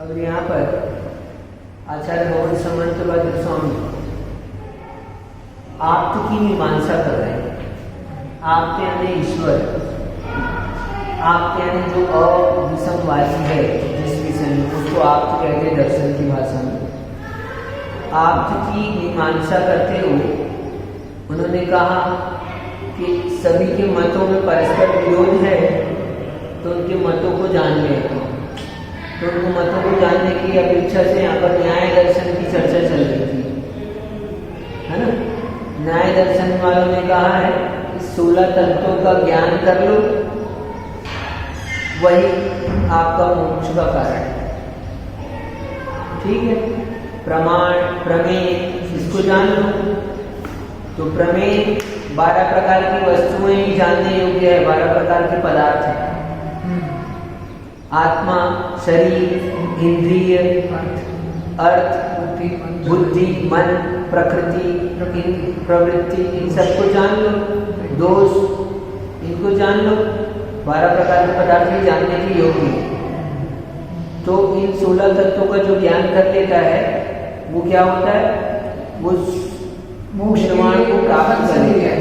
अब यहाँ पर आचार्य भगवान समर्थवाद स्वामी आप्त की मीमांसा कर रहे हैं। आप्त यानी ईश्वर, आप्त यानी जो अविसमवाची है जिस विषय में, उसको आप्त कहते हैं दर्शन की भाषा में। आप्त की मीमांसा करते हुए उन्होंने कहा कि सभी के मतों में परस्पर विरोध है, तो उनके मतों को जान लें। तो उनको मतों को जानने की अपेक्षा से यहाँ पर न्याय दर्शन की चर्चा चल रही थी, है ना। न्याय दर्शन वालों ने कहा है कि 16 तत्वों का ज्ञान कर लो, वही आपका मोक्ष का कारण है। ठीक है, प्रमाण प्रमेय इसको जान लो। तो प्रमेय 12 प्रकार की वस्तुएं ही जानने योग्य है, 12 प्रकार के पदार्थ हैं। आत्मा, शरीर, इंद्रिय, अर्थ, बुद्धि, मन, प्रकृति, प्रवृत्ति, इन सबको जान लो। दोष, इनको जान लो। 12 प्रकार के पदार्थ ही जानने के योग्य हैं। तो इन 16 तत्वों का जो ज्ञान कर लेता है वो क्या होता है, वो मोक्ष निर्वाण को प्राप्त करेगा।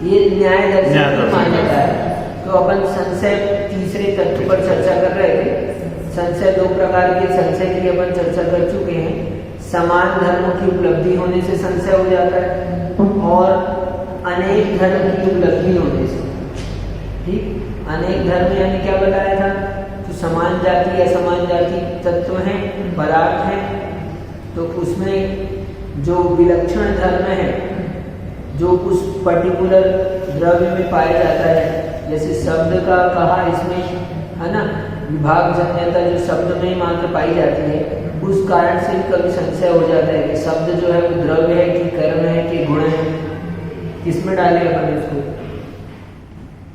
ये न्याय दर्शन की मान्यता है। तो अपन संशय तीसरे तत्व पर चर्चा कर रहे थे। संशय 2 प्रकार के संशय की अपन चर्चा कर चुके हैं। समान धर्मों की उपलब्धि होने से संशय हो जाता है, और अनेक धर्म की उपलब्धि होने से। ठीक, अनेक धर्म यानी क्या बताया था, तो समान जाति असमान जाति तत्व हैं, पदार्थ हैं, तो उसमें जो विलक्षण धर्म है, जो उस पर्टिकुलर द्रव्य में पाया जाता है, जैसे शब्द का कहा इसमें, है ना, विभाग जन्यता जो शब्द में मात्र पाई जाती है, उस कारण से कभी संशय हो जाता है कि शब्द जो है वो द्रव्य है कि कर्म है कि गुण है, किसमें डाले अपन इसको।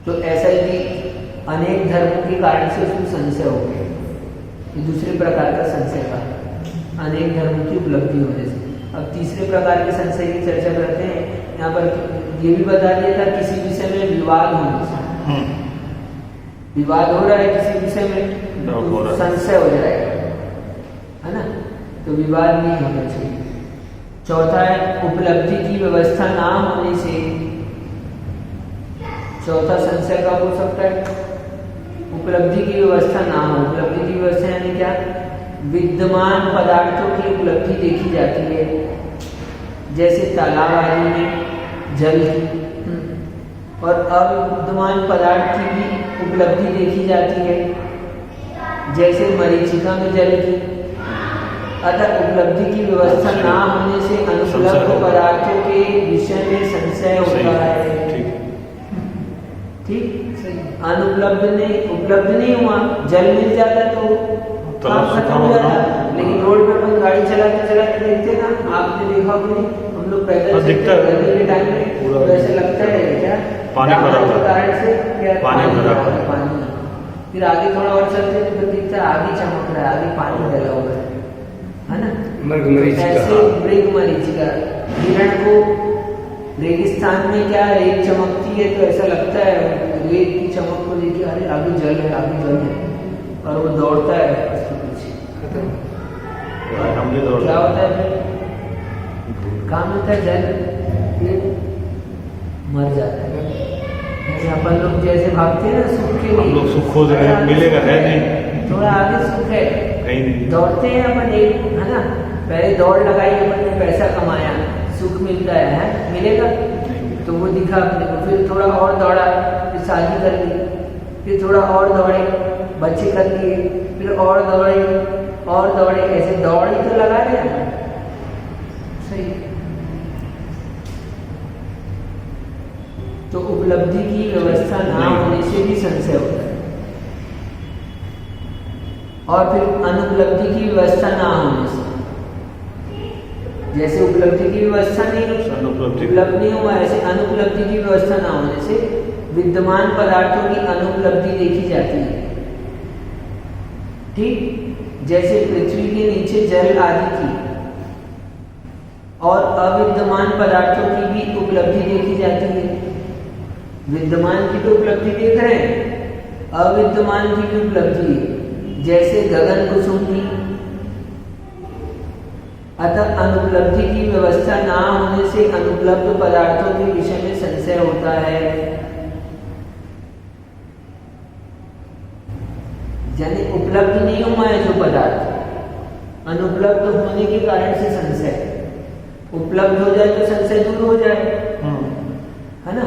तो ऐसा ही अनेक धर्मों के कारण से उसमें संशय हो गया। ये दूसरे प्रकार का संशय का, अनेक धर्मों की उपलब्धि होने से। अब तीसरे प्रकार के संशय की चर्चा करते हैं। यहाँ पर ये भी बता दिया था किसी विषय में विवाद होने से, विवाद हो रहा है किसी विषय में, तो संशय हो जाएगा, है ना। तो विवाद नहीं होना चाहिए। चौथा है उपलब्धि की व्यवस्था ना होने से। चौथा संशय का हो सकता है उपलब्धि की व्यवस्था ना हो। उपलब्धि की व्यवस्था यानी क्या, विद्यमान पदार्थों की उपलब्धि देखी जाती है, जैसे तालाब आदि में जल की, और अविद्यमान पदार्थ की भी उपलब्धि देखी जाती है, जैसे मरीचिका में जल की। अतः उपलब्धि की व्यवस्था ना होने से अनुपलब्ध पदार्थों के विषय में संशय होता है। ठीक, अनुपलब्ध नहीं हुआ, जल मिल जाता तो काम खत्म हो जाता। लेकिन रोड पर अपन गाड़ी चलाते चलाते देखते ना, आपने देखा कि हम लोग पैदल गर्मी के टाइम में वैसे लगता है क्या, पानी भरा हुआ कारण से क्या, पानी भरा हुआ है, पानी। फिर आगे थोड़ा और चलते तो फिर दिखता है आगे चमक रहा है, आगे पानी डला हुआ है ना। ऐसे मृग मरीचिका, हिरण को रेगिस्तान में क्या रेत चमकती है तो ऐसा लगता है, रेत की चमक को देखिए अरे आगे जल है, आगे जल है, और वो दौड़ता है उसके पीछे। क्या होता है फिर, काम होता है जल, फिर मर जाता है। अपन लोग जैसे भागते हैं ना सुख के लिए, हम लोग सुख खोज रहे हैं, मिलेगा है नहीं, थोड़ा आगे सुख है कहीं नहीं, दौड़ते हैं अपन, एक है ना, पहले दौड़ लगाई, अपन ने पैसा कमाया, सुख मिलता है, मिलेगा तो वो दिखा अपने को, फिर थोड़ा और दौड़ा, फिर शादी कर ली, फिर थोड़ा और दौड़े, बच्चे कर लिए, फिर और दौड़े, ऐसे दौड़ ही तो लगा रहे। सही। तो उपलब्धि की व्यवस्था ना होने से भी संशय होता है, और फिर अनुपलब्धि की व्यवस्था ना होने से, जैसे उपलब्धि की व्यवस्था उपलब्ध नहीं हुआ, ऐसे अनुपलब्धि की व्यवस्था ना होने से विद्यमान पदार्थों की अनुपलब्धि देखी जाती है। ठीक, जैसे पृथ्वी के नीचे जल आदि की, और अविद्यमान पदार्थों की भी उपलब्धि देखी जाती है। विद्यमान की तो उपलब्धि देख रहे हैं, अविद्यमान की भी उपलब्धि है। जैसे गगन कुसुम की। अतः अनुपलब्धि की व्यवस्था ना होने से अनुपलब्ध पदार्थों के विषय में संशय होता है। यानी उपलब्ध नहीं हुआ है जो पदार्थ, अनुपलब्ध होने के कारण से संशय। उपलब्ध हो जाए तो संशय दूर हो जाए, है ना।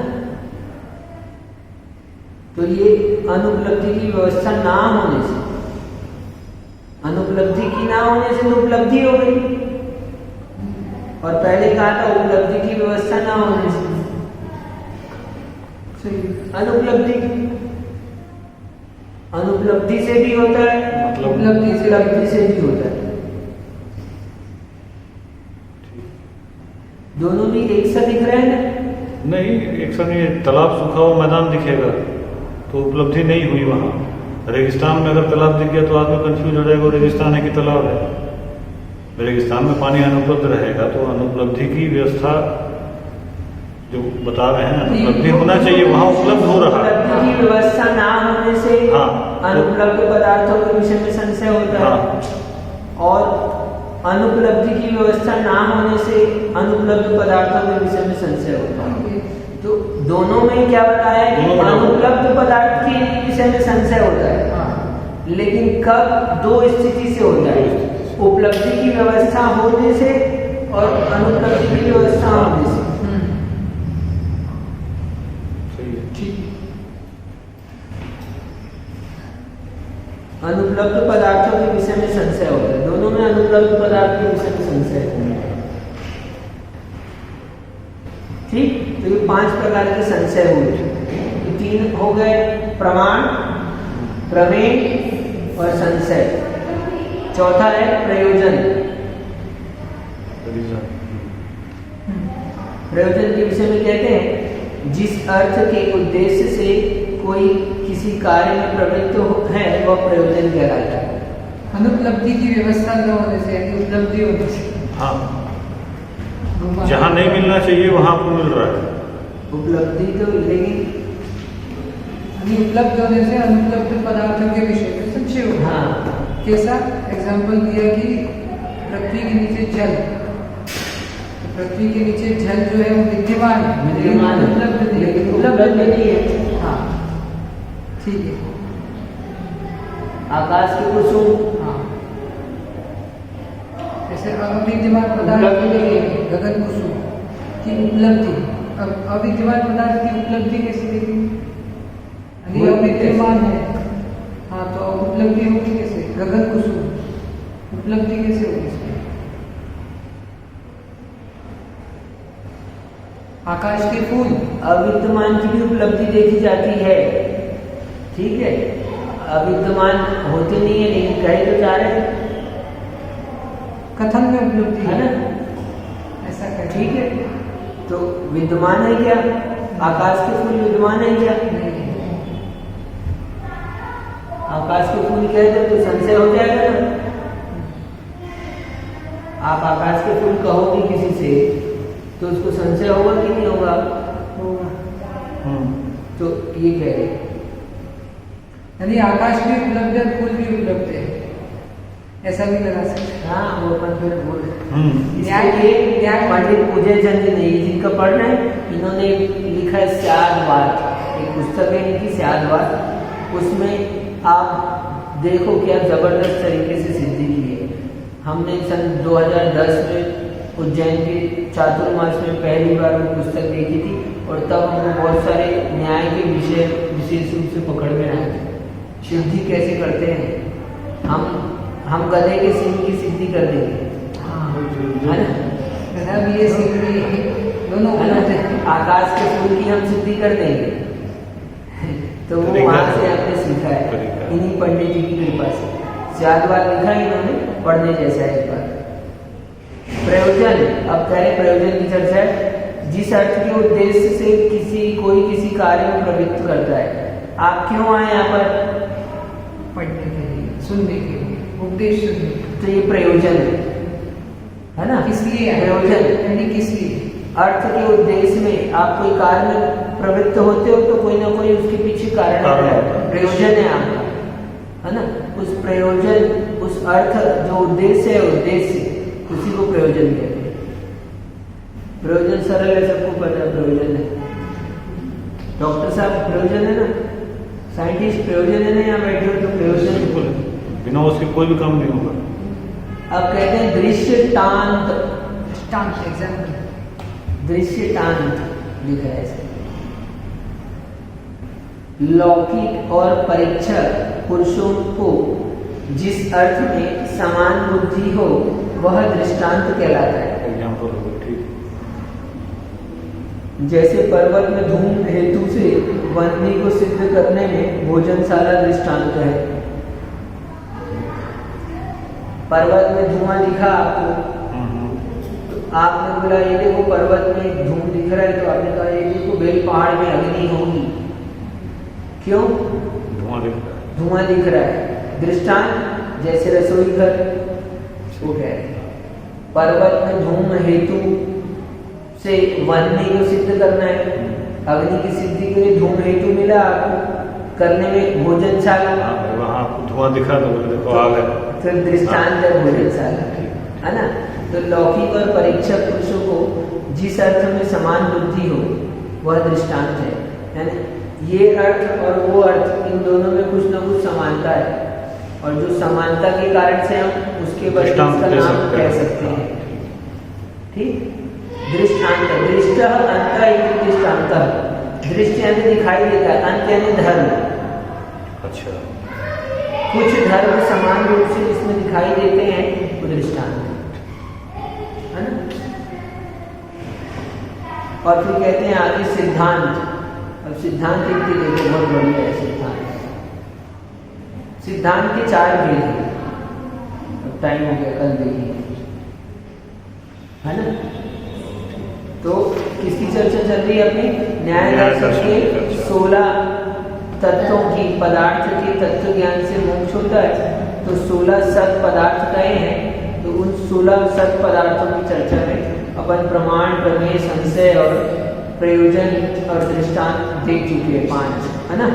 तो ये अनुपलब्धि की व्यवस्था ना होने से, अनुपलब्धि की ना होने से तो उपलब्धि हो गई, और पहले कहा था उपलब्धि की व्यवस्था ना होने से अनुपलब्धि। अनुपलब्धि से भी होता है, उपलब्धि से भी होता है। दोनों भी एक सा दिख रहे हैं ना? नहीं, एक सा नहीं। तालाब सूखा हुआ मैदान दिखेगा तो उपलब्धि नहीं हुई वहाँ। रेगिस्तान में अगर तालाब दिख गया तो आदमी कंफ्यूज हो जाएगा, रेगिस्तान है कि तालाब है। रेगिस्तान में पानी अनुपलब्ध रहेगा तो अनुपलब्धि की व्यवस्था जो बता रहे हैं, अनुपलब्धि होना चाहिए, वहाँ उपलब्ध हो रहा है। उपलब्धि की व्यवस्था ना होने से अनुपलब्ध पदार्थों के विषय में संशय होता है, और अनुपलब्धि की व्यवस्था ना होने से अनुपलब्ध पदार्थों के विषय में संशय होता है। तो दोनों में क्या बताया कि अनुपलब्ध पदार्थ के विषय में संशय होता है, लेकिन कब? दो स्थिति से होता है, उपलब्धि की व्यवस्था होने से और अनुपलब्धि की व्यवस्था होने से। अनुपलब्ध पदार्थों के विषय में संशय होता है, दोनों में अनुपलब्ध पदार्थ के विषय में संशय है। ठीक, तो ये 5 प्रकार के संशय हुए। 3 हो गए, प्रमाण, प्रमेय और संशय। चौथा है प्रयोजन। प्रयोजन के विषय में कहते हैं जिस अर्थ के उद्देश्य से कोई किसी कार्य में प्रवृत्त है वह प्रयोजन कहलाता है। अनुपलब्धि की व्यवस्था न होने से, यानी उपलब्धि होने से। हाँ, जहाँ नहीं मिलना चाहिए वहाँ आपको मिल रहा है। उपलब्धि तो, लेकिन उपलब्ध होने से अनुपलब्ध पदार्थों के विषय में संशय होगा। हाँ, कैसा एग्जाम्पल दिया कि पृथ्वी के नीचे जल, तो पृथ्वी के नीचे जल जो है वो विद्यमान है, लेकिन उपलब्ध नहीं है। हाँ, ठीक है। आकाश के कुसुम, हाँ, जैसे अविद्यमान पदार्थ गगन कुसुम की उपलब्धि, अब अविद्यमान पदार्थ की उपलब्धि कैसे देखेंगे? अविद्यमान है, हाँ, तो उपलब्धि होगी कैसे? गगन कुसुम उपलब्धि कैसे होगी इसमें? आकाश के फूल, अविद्यमान की भी उपलब्धि देखी जाती है, ठीक है। अविद्यमान होते नहीं है, लेकिन कहे तो जा रहे हैं, कथन में उपलब्धि है ना, ऐसा कहे, ठीक है। तो विद्यमान है क्या? आकाश के फूल विद्यमान है क्या? आकाश के फूल कहते तो संशय हो जाएगा ना। आप आकाश के फूल कहोगे किसी से तो उसको संशय होगा कि नहीं होगा? तो ये कह रहे, यानी आकाश भी उपलब्ध है, फूल भी उपलब्ध है, ऐसा भी लगा सकते हैं। हाँ, वो अपन फिर बोल रहे पंडित पूजय चंद नहीं, जिनका पढ़ना है, इन्होंने लिखा है स्यादवाद, एक पुस्तक है इनकी स्यादवाद। उसमें आप देखो क्या जबरदस्त तरीके से सिद्धि की है। हमने सन 2010 में उज्जैन के चातुर्मास में पहली बार वो पुस्तक देखी थी, और तब हमको बहुत सारे न्याय के विषय विशेष रूप से पकड़ में आए थे। सिद्धि कैसे करते हैं, हम गधे के सिंह की सिद्धि कर देंगे, है ना, गधा भी ये सिंह भी दोनों आकाश के फूल की हम सिद्धि कर देंगे। तो वो वहां से आपने सीखा है, इन्हीं पंडित जी की कृपा से। स्यादवाद लिखा है इन्होंने, पढ़ने जैसा है एक बार। प्रयोजन, अब कह रहे प्रयोजन की चर्चा है। जिस अर्थ के उद्देश्य से कोई किसी कार्य में प्रवृत्त करता है। आप क्यों आए यहाँ पर? पढ़ने के लिए, सुनने के लिए, उपदेश सुनने के लिए। तो ये प्रयोजन है ना, किस लिए प्रयोजन, यानी किस लिए? अर्थ के उद्देश्य में आप कोई कार्य में प्रवृत्त होते हो तो कोई ना कोई उसके पीछे कारण है, प्रयोजन है आपका, है ना। उस प्रयोजन, उस अर्थ जो उद्देश्य है, उद्देश्य उसी को प्रयोजन कहते हैं। प्रयोजन सरल है, सबको पता है प्रयोजन है। डॉक्टर साहब प्रयोजन है ना, साइंटिस्ट प्रयोजन है ना, यहाँ बैठे हो तो प्रयोजन बिल्कुल है, बिना उसके कोई भी काम नहीं होगा। अब कहते हैं दृश्यतांत, दृष्टांत एग्जाम्पल, दृश्यतांत लिखा है ऐसे। लौकिक और परीक्षक पुरुषों को जिस अर्थ में समान बुद्धि हो वह दृष्टांत कहलाता है। एग्जाम्पल हो गया, ठीक। जैसे पर्वत में धूम हेतु से वन्नी को सिद्ध करने में भोजनशाला दृष्टांत है। पर्वत में धुआं दिखा आपको, तो आपने बोला ये देखो पर्वत में धूम दिख रहा है, तो आपने कहा ये देखो बेल पहाड़ में अग्नि होगी। क्यों? धुआं दिख रहा है। धुआं दिख रहा है। दृष्टांत जैसे रसोई घर, वो कह रहे हैं पर्वत में धूम हेतु से वन्नी को सिद्ध करना है, अग्नि की सिद्धि के लिए धूम हेतु मिला आपको, करने में भोजनशाला, वहाँ आपको धुआं दिखा तो बोले देखो आग है, तो दृष्टांत है भोजनशाला, है ना। तो लौकिक और परीक्षक पुरुषों को जिस अर्थ में समान बुद्धि हो वह दृष्टांत है ना। ये अर्थ और वो अर्थ, इन दोनों में कुछ ना कुछ समानता है, और जो समानता के कारण से हम उसके बदले उसका नाम कह सकते हैं। ठीक, दृष्टांत, दृष्ट अंत इति दृष्टांत, दृष्टि अंत दिखाई देता है, अंत यानी धर्म। अच्छा, कुछ धर्म समान रूप से इसमें दिखाई देते हैं, वो दृष्टांत है ना। और फिर कहते हैं आगे सिद्धांत। अब सिद्धांत एक ही देखो, बहुत बढ़िया है सिद्धांत। सिद्धांत के 4 भेद हैं, अब टाइम हो गया, कल देखिए, है ना। तो किसकी चर्चा चल रही है अपनी? न्याय दर्शन के 16 तत्वों की, पदार्थ के तत्व ज्ञान से मोक्ष होता है। तो 16 सत पदार्थ तय हैं, तो उन 16 सत पदार्थों की चर्चा में अपन प्रमाण, प्रमेय, संशय और प्रयोजन और दृष्टांत देख चुके हैं 5, है ना।